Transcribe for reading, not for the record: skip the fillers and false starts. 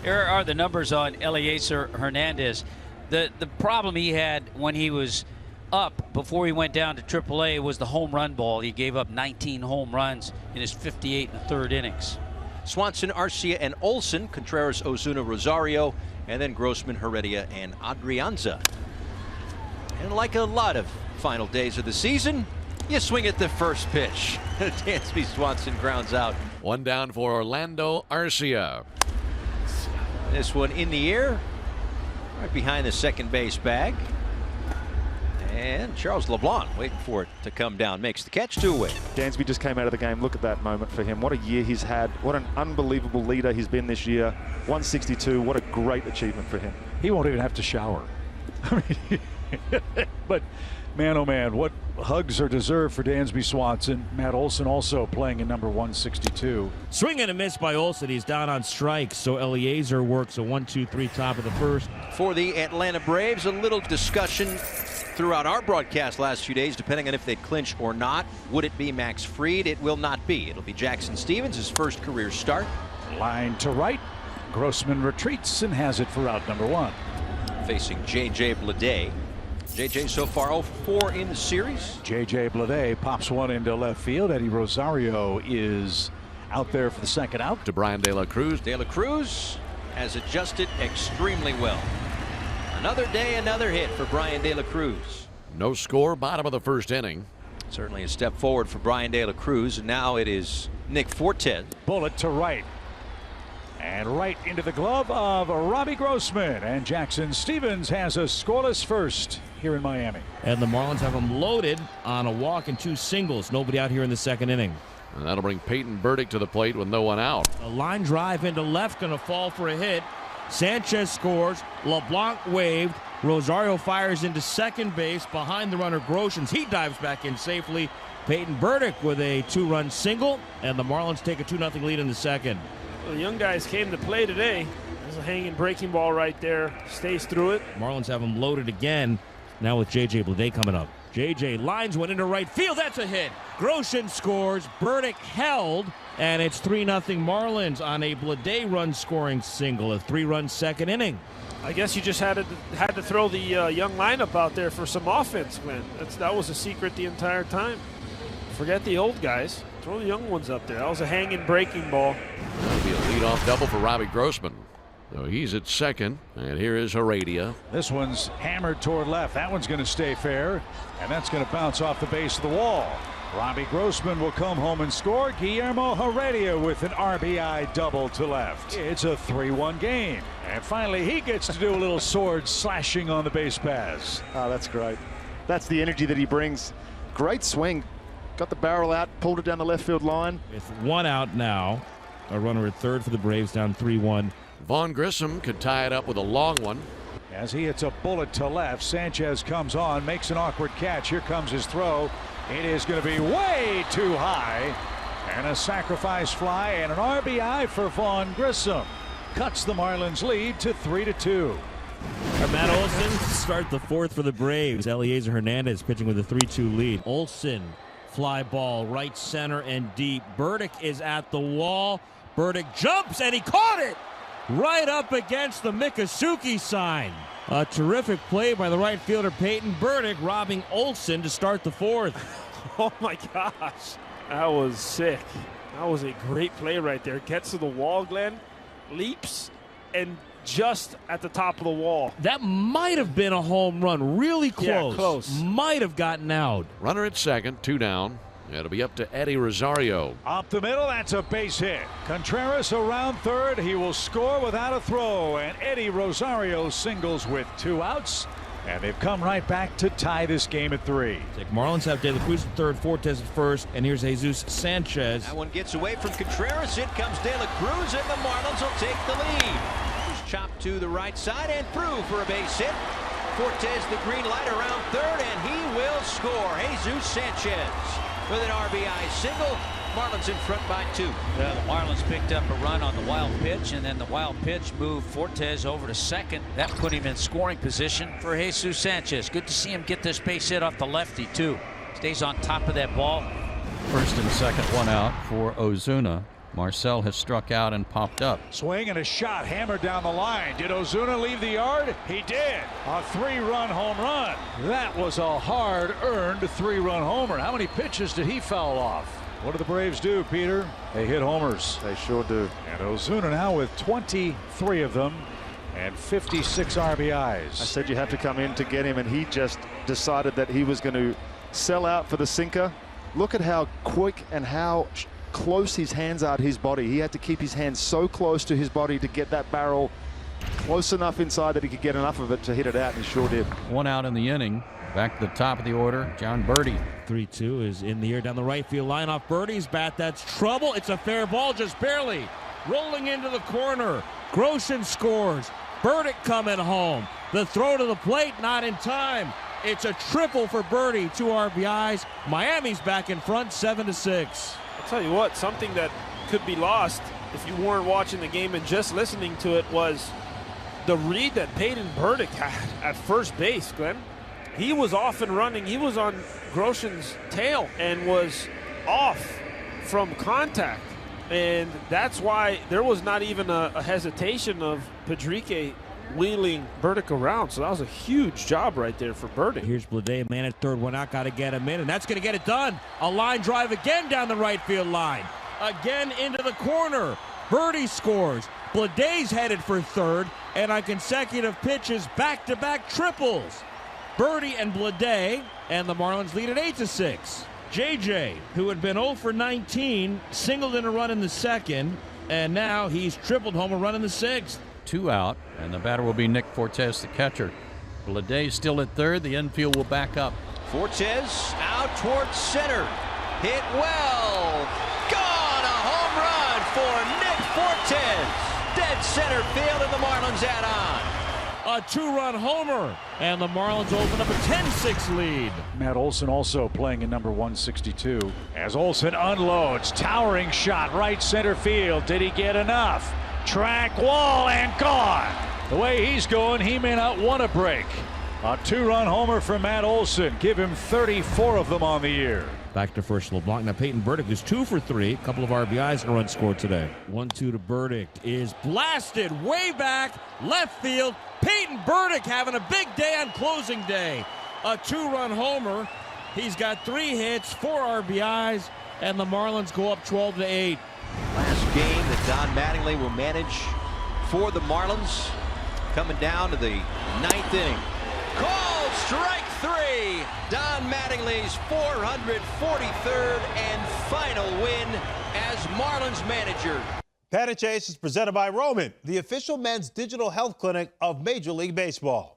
Here are the numbers on Eliezer Hernandez. The problem he had when he was up before he went down to AAA was the home run ball. He gave up 19 home runs in his 58 and a third innings. Swanson, Arcia, and Olson, Contreras, Ozuna, Rosario, and then Grossman, Heredia, and Adrianza. And like a lot of final days of the season, you swing at the first pitch. Dansby Swanson grounds out. One down for Orlando Arcia. This one in the air, right behind the second base bag. And Charles LeBlanc waiting for it to come down, makes the catch, 2 away. Dansby just came out of the game. Look at that moment for him. What a year he's had. What an unbelievable leader he's been this year. 162. What a great achievement for him. He won't even have to shower. I mean, but man, oh man, what hugs are deserved for Dansby Swanson. Matt Olson also playing in number 162. Swing and a miss by Olson. He's down on strikes, so Eliezer works a 1-2-3 top of the first. For the Atlanta Braves, a little discussion throughout our broadcast last few days, depending on if they'd clinch or not. Would it be Max Fried? It will not be. It'll be Jackson Stevens, his first career start. Line to right. Grossman retreats and has it for out number 1. Facing J.J. Bleday. J.J. so far 0-4 in the series. J.J. Bleday pops one into left field. Eddie Rosario is out there for the second out. To Brian De La Cruz. De La Cruz has adjusted extremely well. Another day, another hit for Brian De La Cruz. No score, bottom of the first inning. Certainly a step forward for Brian De La Cruz, and now it is Nick Fortes. Bullet to right. And right into the glove of Robbie Grossman. And Jackson Stevens has a scoreless first here in Miami. And the Marlins have him loaded on a walk and 2 singles. Nobody out here in the second inning. And that'll bring Peyton Burdick to the plate with no one out. A line drive into left, going to fall for a hit. Sanchez scores. LeBlanc waved. Rosario fires into second base behind the runner Groshans. He dives back in safely. Peyton Burdick with a 2-run single, and the Marlins take a 2-0 lead in the second. Well, the young guys came to play today. There's a hanging breaking ball right there. Stays through it. Marlins have him loaded again, now with J.J. Bleday coming up. J.J. lines one into right field. That's a hit. Grosjean scores. Burdick held. And it's 3-0 Marlins on a Bleday run scoring single. A 3-run second inning. I guess you just had to throw the young lineup out there for some offense, Glenn. That was a secret the entire time. Forget the old guys. Throw the young ones up there. That was a hanging breaking ball. That'll be a leadoff double for Robbie Grossman. So he's at second, and here is Heredia. This one's hammered toward left. That one's going to stay fair, and that's going to bounce off the base of the wall. Robbie Grossman will come home and score. Guillermo Heredia with an RBI double to left. It's a 3-1 game. And finally, he gets to do a little sword slashing on the base paths. Oh, that's great. That's the energy that he brings. Great swing. Got the barrel out, pulled it down the left field line. With 1 out now, a runner at third for the Braves, down 3-1. Vaughn Grissom could tie it up with a long one. As he hits a bullet to left, Sanchez comes on, makes an awkward catch. Here comes his throw. It is going to be way too high. And a sacrifice fly and an RBI for Vaughn Grissom. Cuts the Marlins lead to 3-2. Matt Olson start the fourth for the Braves. Eliezer Hernandez pitching with a 3-2 lead. Olson, fly ball, right center and deep. Burdick is at the wall. Burdick jumps and he caught it right up against the Miccosukee sign. A terrific play by the right fielder Peyton Burdick, robbing Olson to start the fourth. Oh my gosh. That was sick. That was a great play right there. Gets to the wall, Glenn, leaps, and just at the top of the wall. That might have been a home run. Really close. Yeah, close. Might have gotten out. Runner at second, 2 down. It'll be up to Eddie Rosario. Up the middle, that's a base hit. Contreras around third. He will score without a throw. And Eddie Rosario singles with 2 outs. And they've come right back to tie this game at 3. Marlins have De La Cruz at third, Fortes at first, and here's Jesus Sanchez. That one gets away from Contreras. In comes De La Cruz, and the Marlins will take the lead. Chopped to the right side and through for a base hit. Fortes the green light around third, and he will score. Jesus Sanchez with an RBI single. Marlins in front by 2. The Marlins picked up a run on the wild pitch, and then the wild pitch moved Fortes over to second. That put him in scoring position for Jesus Sanchez. Good to see him get this base hit off the lefty, too. Stays on top of that ball. First and second, 1 out for Ozuna. Marcel has struck out and popped up. Swing and a shot hammered down the line. Did Ozuna leave the yard? He did. A 3-run home run. That was a hard-earned 3-run homer. How many pitches did he foul off? What do the Braves do, Peter? They hit homers. They sure do. And Ozuna now with 23 of them and 56 RBIs. I said you have to come in to get him, and he just decided that he was going to sell out for the sinker. Look at how quick and how close his hands are to his body. He had to keep his hands so close to his body to get that barrel close enough inside that he could get enough of it to hit it out, and he sure did. 1 out in the inning. Back to the top of the order, John Birdie. 3-2 is in the air down the right field line off Birdie's bat. That's trouble. It's a fair ball, just barely. Rolling into the corner. Groshans scores. Burdick coming home. The throw to the plate, not in time. It's a triple for Birdie, 2 RBIs. Miami's back in front, 7-6. I'll tell you what, something that could be lost if you weren't watching the game and just listening to it was the read that Peyton Burdick had at first base, Glenn. He was off and running. He was on Groshans' tail and was off from contact. And that's why there was not even a hesitation of Pedrique wheeling Burdick around. So that was a huge job right there for Burdick. Here's Blade, man at third, one out, got to get him in, and that's going to get it done. A line drive again down the right field line. Again into the corner. Birdie scores. Bladay's headed for third, and on consecutive pitches, back-to-back triples. Birdie and Bladay, and the Marlins lead at 8-6. JJ, who had been 0 for 19, singled in a run in the second, and now he's tripled home a run in the sixth. 2 out, and the batter will be Nick Fortes, the catcher. Blade still at third. The infield will back up. Fortes out towards center. Hit well. Gone! A home run for Nick Fortes. Dead center field, and the Marlins add on. A 2-run homer, and the Marlins open up a 10-6 lead. Matt Olson also playing in number 162. As Olson unloads, towering shot right center field. Did he get enough? Track wall and gone. The way he's going, he may not want a break. A 2-run homer for Matt Olson. Give him 34 of them on the year. Back to first LeBlanc. Now Peyton Burdick is 2 for 3. A couple of RBIs and a run scored today. 1-2 to Burdick is blasted way back left field. Peyton Burdick having a big day on closing day. A 2-run homer. He's got 3 hits, 4 RBIs, and the Marlins go up 12-8. Last game that Don Mattingly will manage for the Marlins, coming down to the 9th inning. Called strike 3. Don Mattingly's 443rd and final win as Marlins manager. Pat and Chase is presented by Roman, the official men's digital health clinic of Major League Baseball.